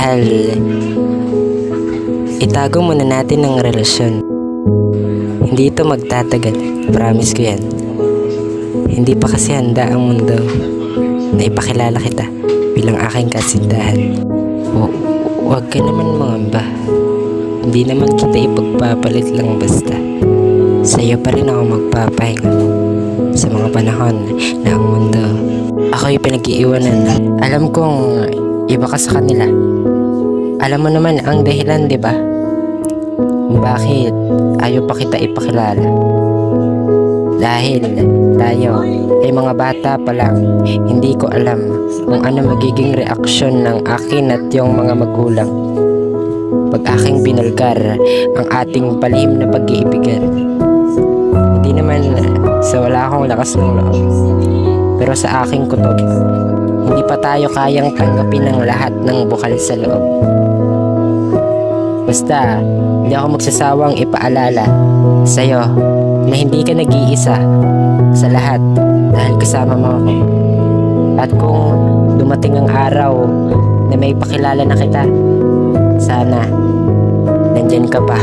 Mahal, itago muna natin ang relasyon. Hindi ito magtatagal, promise ko yan. Hindi pa kasi handa ang mundo na ipakilala kita bilang aking kasintahan. Huwag ka naman mangamba. Hindi naman kita ipagpapalit lang basta. Sa'yo pa rin ako magpapahinga sa mga panahon na ang mundo ako'y pinag-iiwanan. Alam kong iba ka sa kanila. Alam mo naman ang dahilan, di ba? Bakit ayaw pa kita ipakilala? Dahil tayo ay mga bata pa lang. Hindi ko alam kung ano magiging reaksyon ng akin at yung mga magulang pag aking binulgar ang ating palihim na pag-iibigan. Hindi naman sa wala akong lakas ng loob, pero sa aking kutob, hindi pa tayo kayang tanggapin ang lahat ng bukal sa loob. Basta, hindi ako magsasawang ipaalala sa'yo na hindi ka nag-iisa sa lahat dahil kasama mo ako. At kung dumating ang araw na may pakilala na kita, sana nandyan ka pa